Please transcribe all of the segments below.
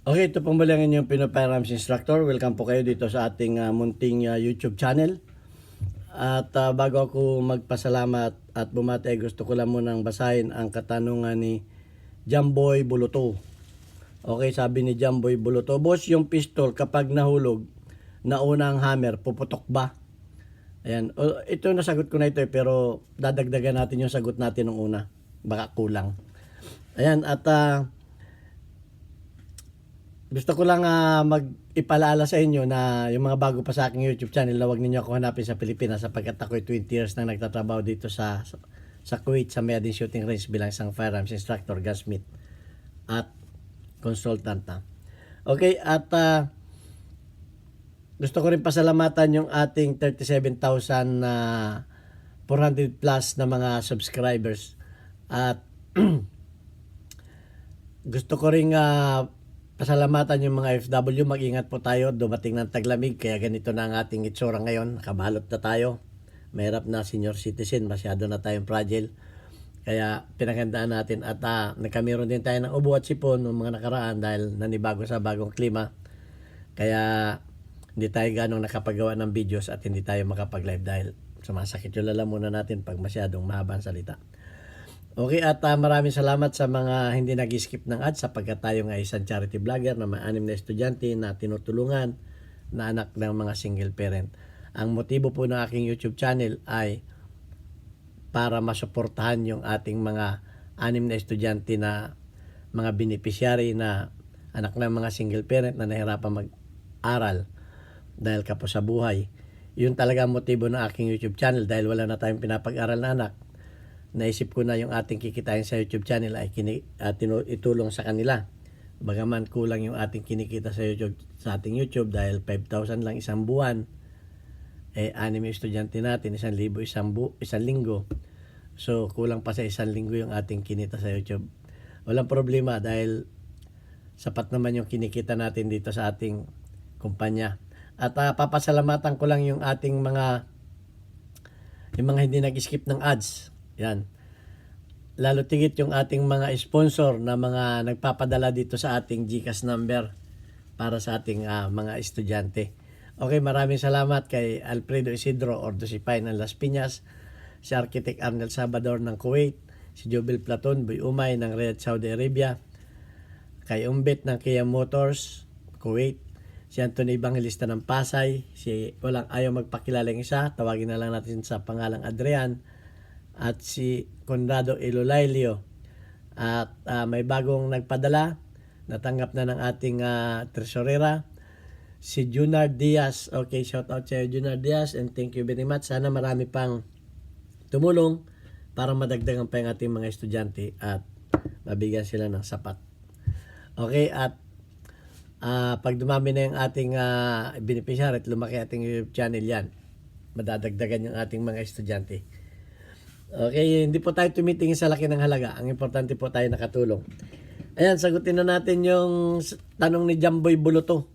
Okay, ito pong muli ang inyong Pinoy Firearms Instructor. Welcome po kayo dito sa ating munting YouTube channel. At bago ako magpasalamat at bumati, gusto ko lang munang basahin ang katanungan ni Jamboy Buluto. Okay, sabi ni Jamboy Buluto, Boss, yung pistol kapag nahulog, nauna ang hammer, puputok ba? Ayan, ito nasagot ko na ito pero dadagdagan natin yung sagot natin nung una. Baka kulang. Ayan, at gusto ko lang mag-ipalaala sa inyo na yung mga bago pa sa aking YouTube channel, na huwag ninyo ako hanapin sa Pilipinas sapagkat ako'y 20 years na nagtatrabaho dito sa Kuwait sa Meyadin Shooting Range bilang isang firearms instructor, gunsmith at consultant. Okay, at gusto ko rin pasalamatan yung ating 37,400 plus na mga subscribers. At gusto ko rin pasalamatan yung mga FW. Mag-ingat po tayo, dumating ng taglamig, kaya ganito na ang ating itsura ngayon. Nakabalot na tayo, mahirap na, senior citizen, masyado na tayong fragile, kaya pinaghandaan natin. At nagkamiron din tayo ng ubo at sipon ng mga nakaraan dahil nanibago sa bagong klima, kaya hindi tayo ganong nakapagawa ng videos at hindi tayo makapag-live dahil sumasakit yung lalamunan natin pag masyadong mahabang salita. Okay, at maraming salamat sa mga hindi nag-skip ng ads sapagkat tayo nga isang charity vlogger na may 6 na estudyante na tinutulungan na anak ng mga single parent. Ang motibo po ng aking YouTube channel ay para masuportahan yung ating mga 6 na estudyante na mga beneficiary na anak ng mga single parent na nahirapan mag-aral dahil kapos sa buhay. Yun talaga ang motibo ng aking YouTube channel dahil wala na tayong pinapag-aral na anak. Naisip ko na yung ating kikitain sa YouTube channel ay itulong sa kanila. Bagaman kulang yung ating kinikita sa YouTube, sa ating YouTube dahil 5,000 lang isang buwan. 6 yung estudyante natin, 1,000 isang linggo. So kulang pa sa 1 linggo yung ating kinita sa YouTube. Walang problema dahil sapat naman yung kinikita natin dito sa ating kumpanya. At papasalamatan ko lang yung ating mga hindi nag-skip ng ads. Yan. Lalo tigit yung ating mga sponsor na mga nagpapadala dito sa ating GCash number para sa ating mga estudyante. Okay, maraming salamat kay Alfredo Isidro Ordosipay ng Las Piñas, si Architect Arnel Salvador ng Kuwait, si Jobil Platon Boy Umay ng Riyadh, Saudi Arabia, kay Umbet ng Kia Motors, Kuwait, si Anthony Evangelista ng Pasay, si walang ayaw magpakilala ng isa, tawagin na lang natin sa pangalang Adrian, at si Conrado Ilolailio. At may bagong nagpadala, natanggap na ng ating tresurera, si Junard Diaz. Okay, shout out sa Junard Diaz and thank you very much. Sana marami pang tumulong para madagdagan pa yung ating mga estudyante at mabigyan sila ng sapat. Okay, at pag dumami na yung ating beneficiary at lumaki ating YouTube channel, yan, madadagdagan yung ating mga estudyante. Okay, hindi po tayo tumitingin sa laki ng halaga. Ang importante po tayo nakatulong. Ayan, sagutin na natin yung tanong ni Jamboy Buluto.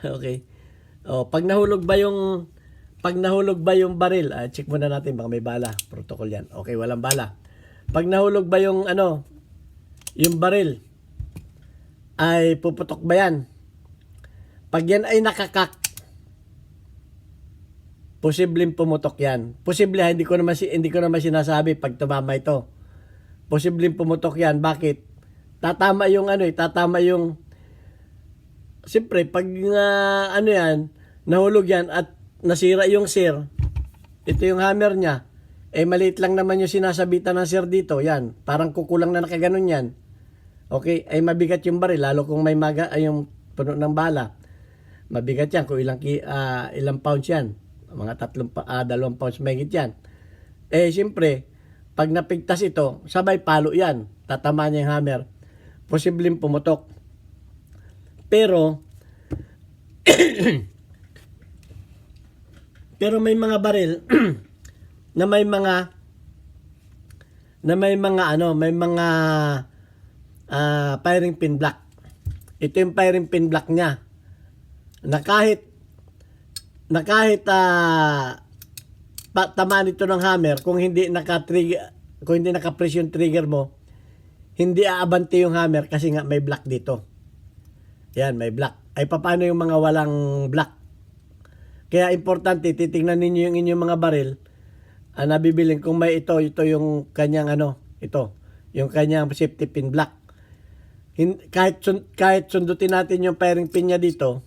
Okay. Pag nahulog ba yung baril? Check muna natin baka may bala. Protocol 'yan. Okay, walang bala. Pag nahulog ba yung yung baril, ay puputok ba 'yan? Pag yan ay nakakak, posibleng pumutok yan. Posible, hindi ko naman sinasabi pag tumama ito. Posibleng pumutok yan. Bakit? Tatama yung siyempre, pag yan, nahulog yan at nasira yung sir, ito yung hammer niya, maliit lang naman yung sinasabitan ng sir dito. Yan, parang kukulang na nakaganon yan. Okay, ay mabigat yung baril, lalo kung may yung puno ng bala. Mabigat yan kung ilang pounds yan. Mga 2 pounds mahigit yan. Siyempre, pag napigtas ito, sabay palo yan. Tatama niya yung hammer. Posibleng pumutok. Pero, may mga baril na may mga firing pin block. Ito yung firing pin block niya. Na kahit tamaan ito ng hammer, kung hindi naka-press yung trigger mo, hindi aabante yung hammer kasi nga may block dito. Yan, may black. Ay paano yung mga walang black? Kaya importante, titingnan ninyo yung inyong mga baril nabibilin kung may ito yung kanyang ito, yung kanyang safety pin black. Kahit sundutin natin yung pairing pin niya dito,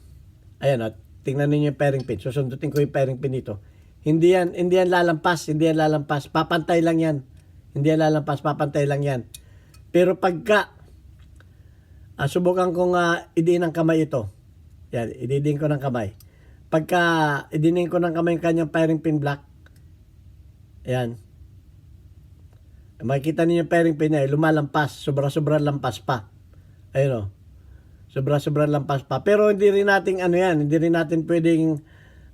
ayan tingnan niyo yung pairing pin. Susundutin ko yung pairing pin dito. Hindi yan lalampas, papantay lang yan. Hindi yan lalampas, papantay lang yan. Pero pagka subukan kong idiin ng kamay ito. Yan, idiin ko ng kamay. Pagka idiin ko ng kamay yung kanyang pairing pin black, ayan. Makikita niyo yung pairing pin niya, lumalampas, sobra-sobra lampas pa. Ayun sobra-sobra lampas pa. Pero hindi rin natin hindi rin natin pwedeng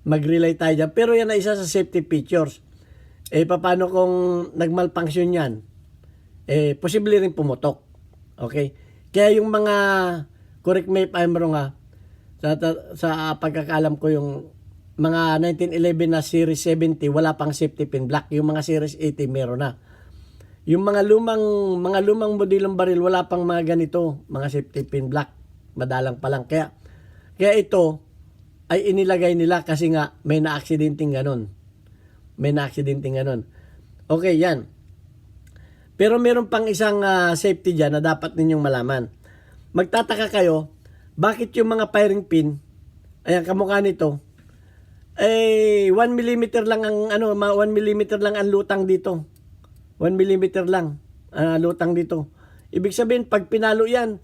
mag-relay tayo dyan. Pero yan ay isa sa safety features. Paano kung nagmalfunction yan? Posible rin pumutok. Okay? Kaya yung mga, correct me if I'm wrong sa pagkakaalam ko yung mga 1911 na Series 70 wala pang safety pin black. Yung mga Series 80 meron na. Yung mga lumang modelong baril wala pang mga ganito, mga safety pin black. Madalang pa lang. Kaya ito ay inilagay nila kasi nga may na-accidenting ganun. Okay, yan. Pero meron pang isang safety dyan na dapat ninyong malaman. Magtataka kayo, bakit yung mga firing pin, ayan, kamukha nito, 1 mm lang ang 1 mm lang ang lutang dito. 1 mm lang lutang dito. Ibig sabihin pag pinalo yan,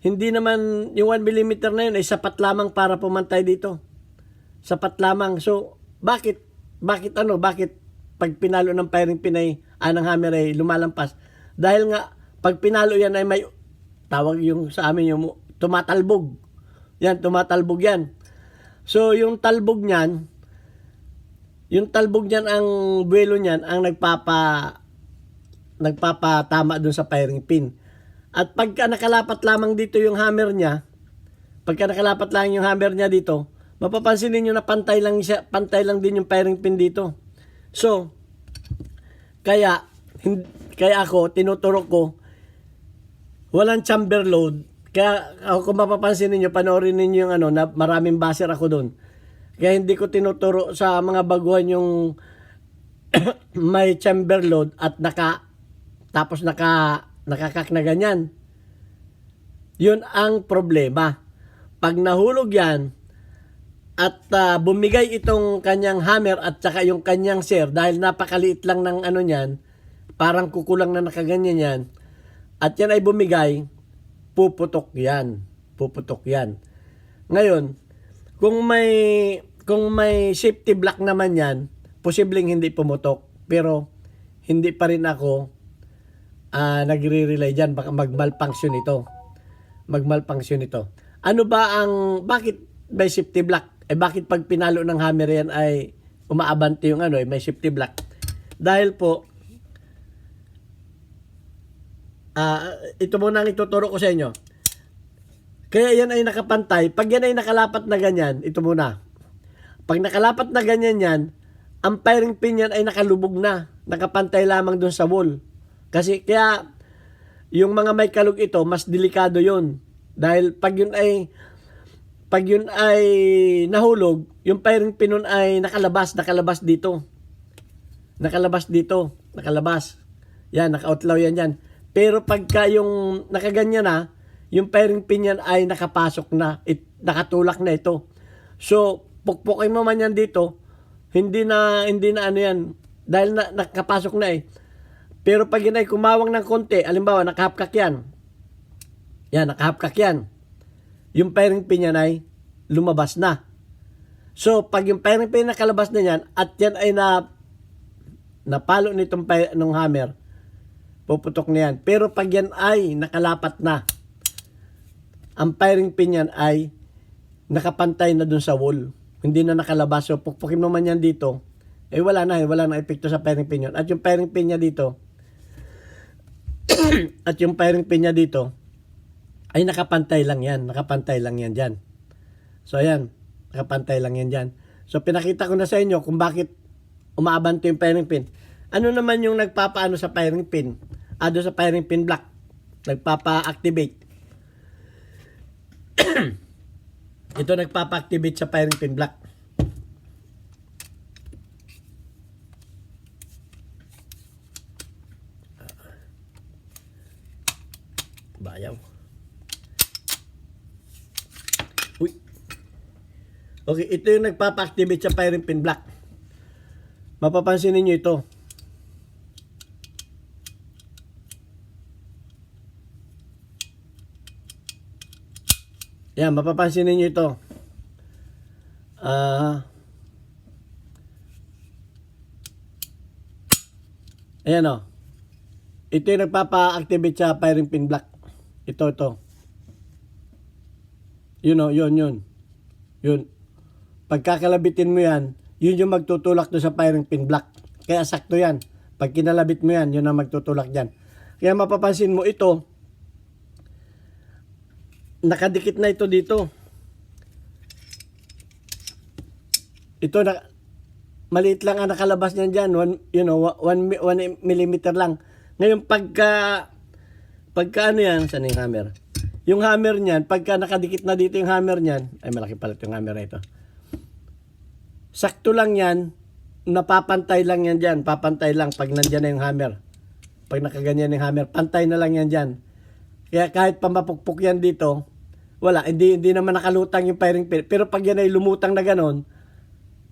hindi naman yung 1 mm na yun ay sapat lamang para pumantay dito. Sapat lamang. So bakit pag pinalo ng firing pin ay ng hammer ay lumalampas? Dahil nga pag pinalo yan ay may tawag yung sa amin yung tumatalbog. Yan, tumatalbog yan. So, yung talbog niyan, ang buwelo niyan, ang nagpapatama dun sa firing pin. At pagka nakalapat lamang dito yung hammer niya, dito, mapapansin niyo na pantay lang din yung firing pin dito. So, kaya ako, tinuturo ko, walang chamber load. Kaya kung mapapansin niyo, panoorin niyo yung na maraming baser ako doon. Kaya hindi ko tinuturo sa mga baguhan yung may chamber load at nakakak na ganyan. Yun ang problema. Pag nahulog yan at bumigay itong kanyang hammer at saka yung kanyang share dahil napakaliit lang ng niyan, parang kukulang na nakaganyan yan, at yan ay bumigay, puputok yan. Ngayon, kung may safety block naman yan, posibleng hindi pumutok. Pero, hindi pa rin ako nagre-relay dyan. Baka magmalfunction ito. Bakit may safety block? Bakit pag pinalo ng hammer yan ay umaabante yung may safety block? Dahil po, ito muna ang ituturo ko sa inyo. Kaya yan ay nakapantay. Pag yan ay nakalapat na ganyan, ito muna. Pag nakalapat na ganyan yan, ang firing pin yan ay nakalubog na. Nakapantay lamang dun sa wall. Kasi kaya yung mga may kalug ito, mas delikado yon. Dahil pag yun ay nahulog, yung firing pin nun ay nakalabas dito. Yan, naka-outlaw yan dyan. Pero pagka yung nakaganyan na, yung firing pin yan ay nakapasok na, nakatulak na ito. So, pukpukin mo man yan dito, hindi na yan, dahil nakapasok na Pero pag yun ay kumawang ng konti, alimbawa, nakahapkak yan. Yan, nakahapkak yan. Yung firing pin yan ay lumabas na. So, pag yung firing pin nakalabas na yan, at yan ay napalo nung hammer, puputok na yan. Pero pag yan ay nakalapat na, ang firing pin yan ay nakapantay na dun sa wall. Hindi na nakalabas. So, pukpukin mo man yan dito, wala na epekto sa firing pin yun. At yung firing pin niya dito, ay nakapantay lang yan dyan. So, ayan, nakapantay lang yan dyan. So, pinakita ko na sa inyo kung bakit umaabante yung firing pin. Ano naman yung nagpapaano sa firing pin? Doon sa firing pin block, nagpapa-activate. Ito nagpapa-activate sa firing pin block. Bayaw. Uy. Okay, ito yung nagpapa-activate sa firing pin block. Mapapansin niyo ito. Yan, mapapansin niyo ito. Ayan o. Ito yung nagpapa-activate sa firing pin block. Ito. Yun o, yun. Pagkakalabitin mo yan, yun yung magtutulak doon sa firing pin block. Kaya sakto yan. Pag kinalabit mo yan, yun ang magtutulak dyan. Kaya mapapansin mo ito, nakadikit na ito dito. Ito na maliit lang ang nakalabas niyan diyan, 1 millimeter lang. Ngayon pagka ano yan, saan yung hammer? Yung hammer niyan, pagka nakadikit na dito yung hammer niyan, ay malaki pala yung hammer na ito. Sakto lang yan, napapantay lang yan diyan, papantay lang pag nandiyan na yung hammer. Pag nakaganyan yung hammer, pantay na lang yan diyan. Kaya kahit pamapukpok yan dito, wala, hindi naman nakalutang yung firing pin. Pero pag yan ay lumutang na ganon,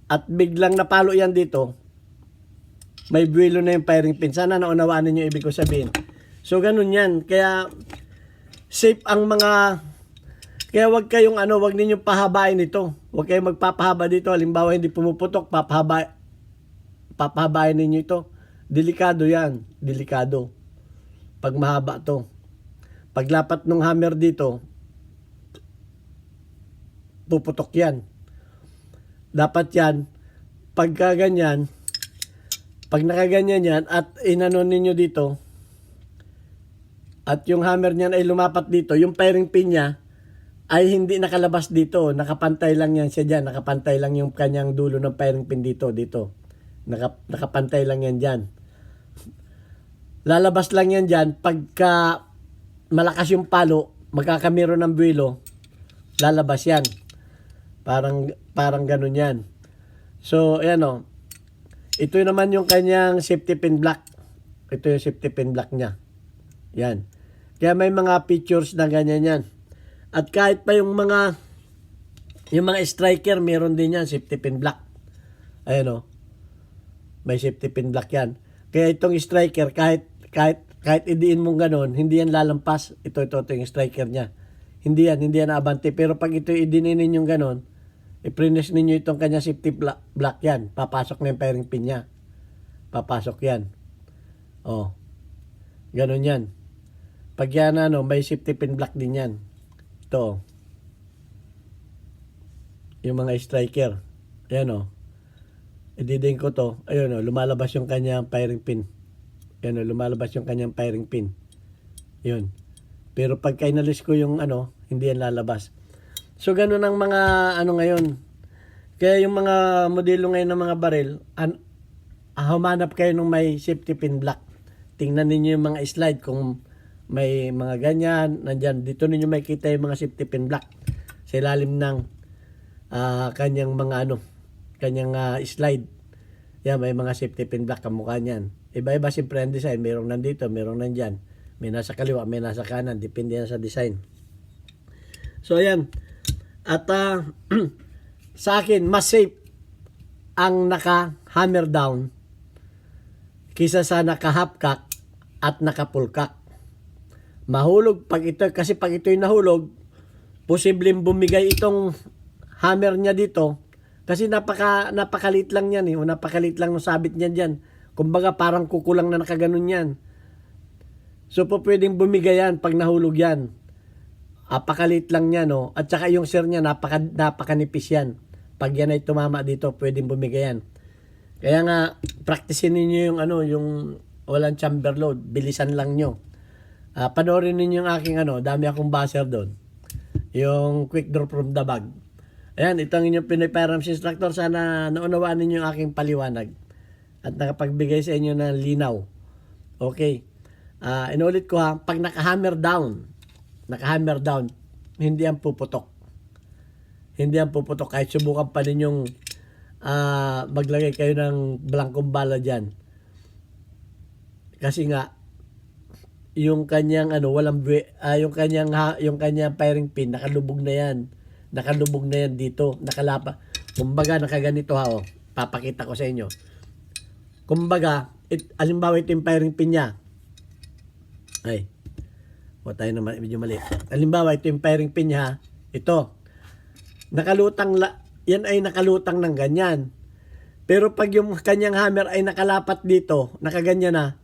at biglang napalo yan dito, may buwelo na yung firing pin. Sana naunawaan ninyo ibig ko sabihin. So, ganun yan. Kaya, safe ang mga, kaya wag kayong wag ninyong pahabain ito. Wag kayong magpapahaba dito. Halimbawa, hindi pumuputok, papahabain ninyo ito. Delikado yan. Delikado. Pag mahaba to. Paglapat ng hammer dito, puputok yan. Dapat yan, pagka ganyan, pag nakaganyan yan, at inano ninyo dito, at yung hammer niyan ay lumapat dito, yung firing pin niya, ay hindi nakalabas dito, nakapantay lang yan siya dyan, nakapantay lang yung kanyang dulo ng firing pin dito. Nakapantay lang yan dyan. Lalabas lang yan dyan, pagka malakas yung palo, magkakamero ng buwelo, lalabas yan. Parang ganun yan. So, ayan o. Ito naman yung kanyang safety pin block. Ito yung safety pin block niya. Yan. Kaya may mga features na ganyan yan. At kahit pa yung mga striker, meron din yan, safety pin block. Ayan o. May safety pin block yan. Kaya itong striker, kahit idiin mong ganun, hindi yan lalampas. Ito yung striker niya. Hindi yan abante. Pero pag ito idinin yung ganun, i-press ninyo itong kanya safety block yan. Papasok na yung firing pin niya. Papasok yan. Oh. Ganun yan. Pag yan may safety pin block din yan. Ito. Yung mga striker. Ayan o. Ididin ko to. Ayun o. Lumalabas yung kanyang firing pin. Ayan o. Lumalabas yung kanyang firing pin. Yun. Pero pag inalis ko yung hindi yan lalabas. So, ganun ang mga ngayon. Kaya yung mga modelo ngayon ng mga baril, humanap kayo ng may safety pin block. Tingnan ninyo yung mga slide kung may mga ganyan, nandyan. Dito ninyo makikita yung mga safety pin block sa ilalim ng kanyang mga kanyang slide. Yan, may mga safety pin block kamukha niyan. Iba-iba siyempre ang design. Merong nandito, merong nandyan. May nasa kaliwa, may nasa kanan. Depende yan sa design. So, ayan. At sa akin, mas safe ang naka-hammer down kisa sa naka-half-cock at naka-full-cock. Mahulog kasi pag ito'y nahulog, posibleng bumigay itong hammer niya dito kasi napakalit lang yan o napakalit lang ng sabit niya dyan. Kumbaga parang kukulang na nakaganon yan. So pwedeng bumigay yan pag nahulog yan. Apakalit lang yan at saka yung sir niya napakanipis yan. Pag yan ay tumama dito, pwedeng bumigay yan. Kaya nga practicein niyo yung walang chamber load, bilisan lang nyo. Panoorin ninyo yung aking dami akong buzzer doon. Yung quick draw from the bag. Ayan, ito ang inyong Pinoy Firearms Instructor. Sana naunawaan ninyo yung aking paliwanag at nakapagbigay sa inyo ng linaw. Okay. Inulit ko pag naka-hammer down, hindi yan puputok. Hindi yan puputok. Kahit subukan pa ninyong maglagay kayo ng blankong bala dyan. Kasi nga, yung kanyang yung kanyang firing pin nakalubog na yan. Nakalubog na yan dito, nakalapa. Kumbaga nakaganito ha, papakita ko sa inyo. Kumbaga, alimbawa ito yung firing pin niya. Ay. Tayo naman medyo mali. Alimbawa ito yung firing pin niya, ito. Yan ay nakalutang ng ganyan. Pero pag yung kanyang hammer ay nakalapat dito, nakaganyan na,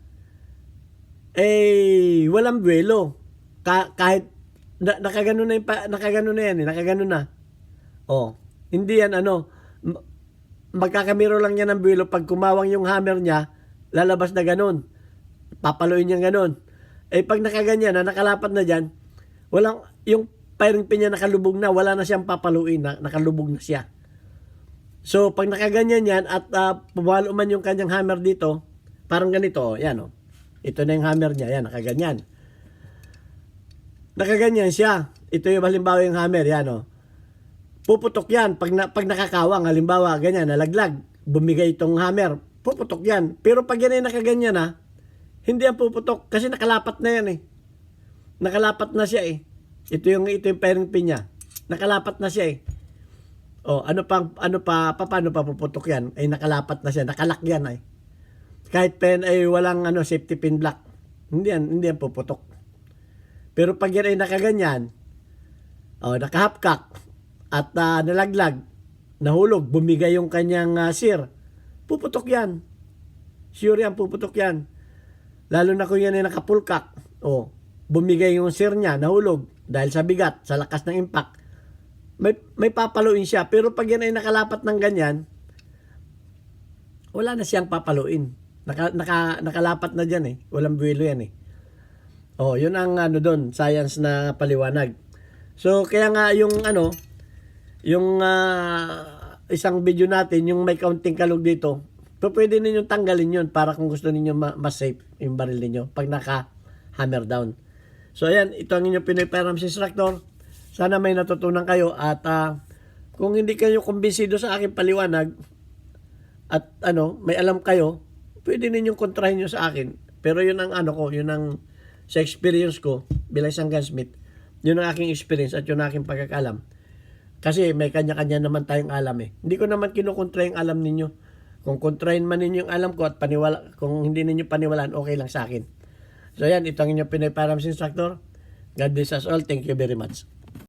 walang buwelo. Kahit nakagano na yan, nakagano na. Hindi yan magkakamiro lang yan ng buwelo pag kumawang yung hammer niya, lalabas na ganun. Papaluin niya ganun. Pag nakaganyan na, nakalapat na dyan, yung firing pin niya nakalubog na, wala na siyang papaluin, nakalubog na siya. So, pag nakaganyan yan at pumalo man yung kanyang hammer dito, parang ganito, yan Ito na yung hammer niya, yan, nakaganyan. Nakaganyan siya. Ito yung halimbawa yung hammer, yan Puputok yan. Pag nakakawang, halimbawa, ganyan, nalaglag, bumigay itong hammer, puputok yan. Pero pag yan ay nakaganyan hindi yan puputok kasi nakalapat na yan Nakalapat na siya Ito yung firing pin niya. Nakalapat na siya paano pa puputok yan? Nakalapat na siya, nakalak yan Kahit pen walang safety pin block. Hindi yan puputok. Pero pag yan ay nakaganyan, nakahapkak at nalaglag, nahulog, bumigay yung kanyang sear, puputok yan. Sure yan, puputok yan. Lalo na kung yan ay nakapulkak, bumigay yung sear niya, nahulog, dahil sa bigat, sa lakas ng impact, may papaluin siya. Pero pag yan ay nakalapat ng ganyan, wala na siyang papaluin. Nakalapat na dyan Walang buwelo yan yun ang doon, science na paliwanag. So, kaya nga yung isang video natin, yung may kaunting kalog dito, pwede ninyong tanggalin yun para kung gusto ninyo mas safe yung baril ninyo pag naka-hammer down. So, ayan, ito ang inyong Pinoy Firearms Instructor. Sana may natutunan kayo at kung hindi kayo kumbinsido sa aking paliwanag at may alam kayo, pwede ninyong kontrahin nyo sa akin. Pero yun ang yun ang sa experience ko bilang isang gunsmith, yun ang aking experience at yun ang aking pagkakalam. Kasi may kanya-kanya naman tayong alam Hindi ko naman kinukontra yung alam ninyo. Kung kontrahin man ninyo yung alam ko at kung hindi ninyo paniwalaan, okay lang sa akin. So yan, ito ang inyong Pinoy Firearms Instructor. God bless us all. Thank you very much.